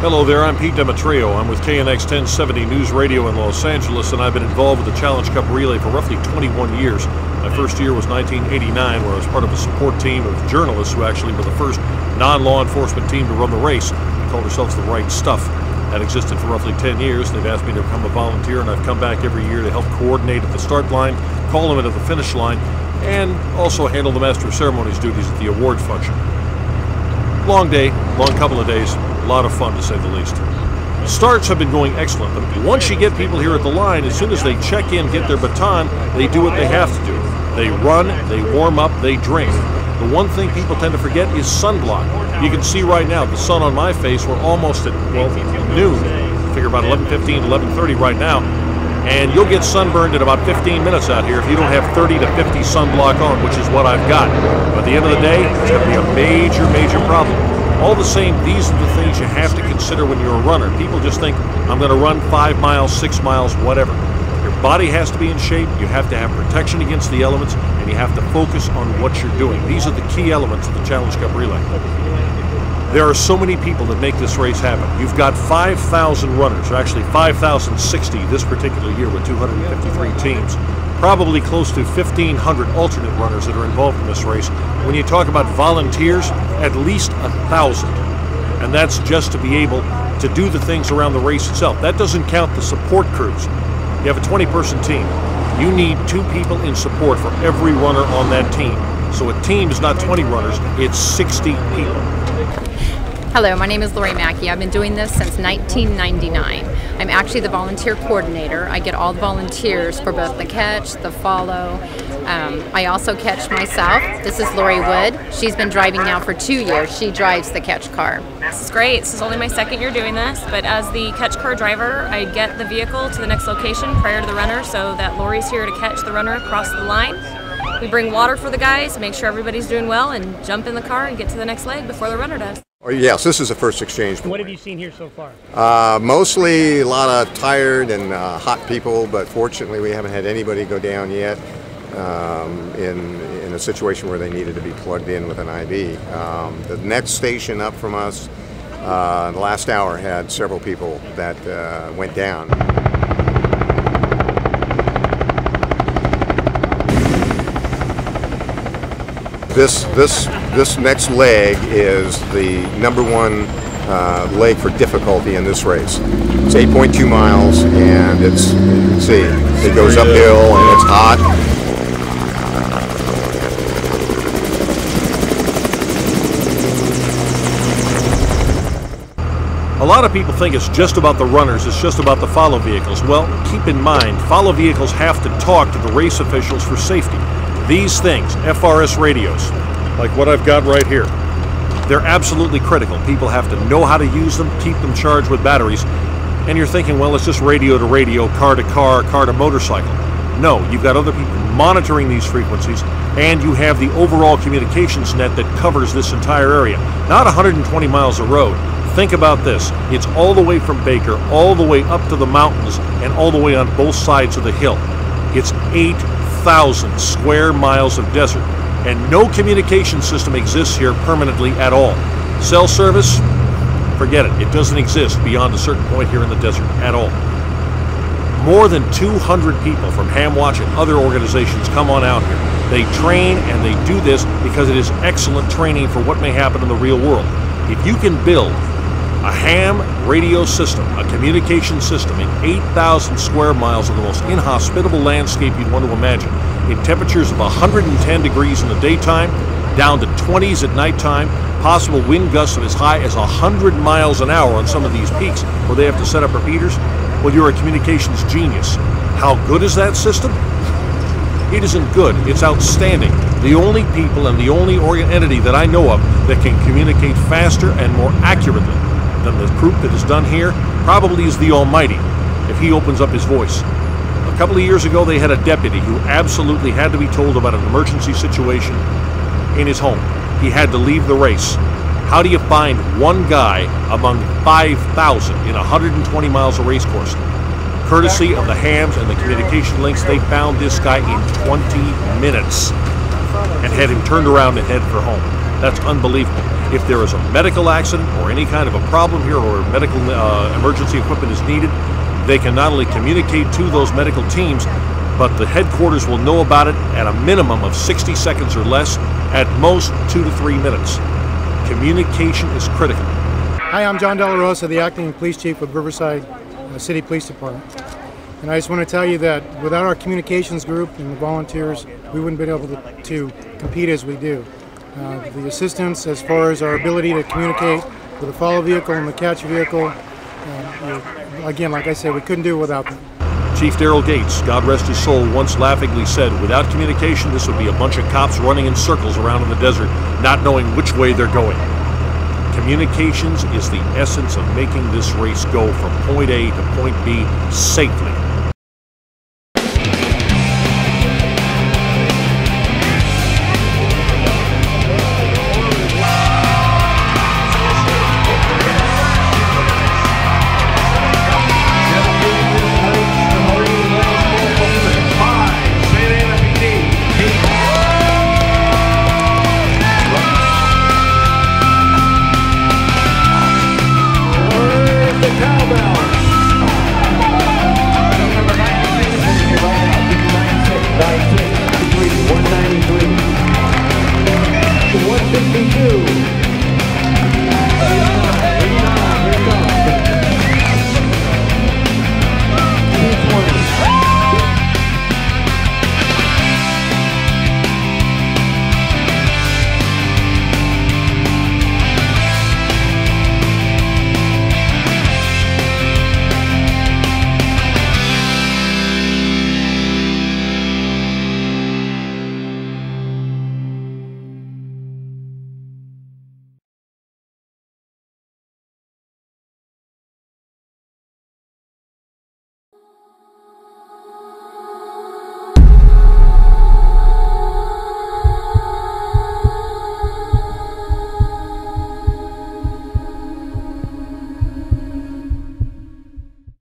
Hello there, I'm Pete Demetrio. I'm with KNX 1070 News Radio in Los Angeles, and I've been involved with the Challenge Cup Relay for roughly 21 years. My first year was 1989, where I was part of a support team of journalists who actually were the first non-law enforcement team to run the race. We called ourselves The Right Stuff. That existed for roughly 10 years. They've asked me to become a volunteer, and I've come back every year to help coordinate at the start line, call them into the finish line, and also handle the Master of Ceremonies duties at the awards function. Long day, long couple of days. A lot of fun, to say the least. Starts have been going excellent, but once you get people here at the line, as soon as they check in, get their baton, they do what they have to do. They run, they warm up, they drink. The one thing people tend to forget is sunblock. You can see right now, the sun on my face, we're almost at, well, noon. Figure about 11:15, 11:30 right now. And you'll get sunburned in about 15 minutes out here if you don't have 30 to 50 sunblock on, which is what I've got. But at the end of the day, it's going to be a major, major problem. All the same, these are the things you have to consider when you're a runner. People just think, I'm going to run 5 miles, 6 miles, whatever. Your body has to be in shape, you have to have protection against the elements, and you have to focus on what you're doing. These are the key elements of the Challenge Cup Relay. There are so many people that make this race happen. You've got 5,000 runners, or actually 5,060 this particular year with 253 teams. Probably close to 1,500 alternate runners that are involved in this race. When you talk about volunteers, at least 1,000. And that's just to be able to do the things around the race itself. That doesn't count the support crews. You have a 20-person team. You need 2 people in support for every runner on that team. So a team is not 20 runners, it's 60 people. Hello, my name is Lori Mackey. I've been doing this since 1999. I'm actually the volunteer coordinator. I get all the volunteers for both the catch, the follow. I also catch myself. This is Lori Wood. She's been driving now for 2 years. She drives the catch car. This is great. This is only my second year doing this, but as the catch car driver, I get the vehicle to the next location prior to the runner so that Lori's here to catch the runner across the line. We bring water for the guys, make sure everybody's doing well, and jump in the car and get to the next leg before the runner does. Yes, this is the first exchange. What have you seen here so far? Mostly a lot of tired and hot people, but fortunately we haven't had anybody go down yet in a situation where they needed to be plugged in with an IV. The next station up from us, the last hour had several people that went down. This next leg is the #1 leg for difficulty in this race. It's 8.2 miles, and it's, you can see, it goes uphill and it's hot. A lot of people think it's just about the runners, it's just about the follow vehicles. Well, keep in mind, follow vehicles have to talk to the race officials for safety. These things, FRS radios, like what I've got right here, they're absolutely critical. People have to know how to use them, keep them charged with batteries. And you're thinking, well, it's just radio to radio, car to car, car to motorcycle. No, you've got other people monitoring these frequencies, and you have the overall communications net that covers this entire area. Not 120 miles of road. Think about this. It's all the way from Baker, all the way up to the mountains, and all the way on both sides of the hill. It's 8,000 square miles of desert, and no communication system exists here permanently at all. Cell service, forget it. It doesn't exist beyond a certain point here in the desert at all. More than 200 people from Hamwatch and other organizations come on out here. They train and they do this because it is excellent training for what may happen in the real world. If you can build a ham radio system, a communication system in 8,000 square miles of the most inhospitable landscape you'd want to imagine, in temperatures of 110 degrees in the daytime, down to 20s at nighttime, possible wind gusts of as high as 100 miles an hour on some of these peaks where they have to set up repeaters, well, you're a communications genius. How good is that system? It isn't good, it's outstanding. The only people and the only entity that I know of that can communicate faster and more accurately than the group that is done here probably is the Almighty, if he opens up his voice. A couple of years ago, they had a deputy who absolutely had to be told about an emergency situation in his home. He had to leave the race. How do you find one guy among 5,000 in 120 miles of race course? Courtesy of the hams and the communication links, they found this guy in 20 minutes and had him turned around and head for home. That's unbelievable. If there is a medical accident or any kind of a problem here or medical emergency equipment is needed, they can not only communicate to those medical teams, but the headquarters will know about it at a minimum of 60 seconds or less, at most 2 to 3 minutes. Communication is critical. Hi, I'm John Della Rosa, the Acting Police Chief with Riverside City Police Department. And I just want to tell you that without our communications group and the volunteers, we wouldn't be able to compete as we do. The assistance as far as our ability to communicate with the follow vehicle and the catch vehicle, again, like I said, we couldn't do it without them. Chief Daryl Gates, God rest his soul, once laughingly said, without communication, this would be a bunch of cops running in circles around in the desert, not knowing which way they're going. Communications is the essence of making this race go from point A to point B safely. One 192.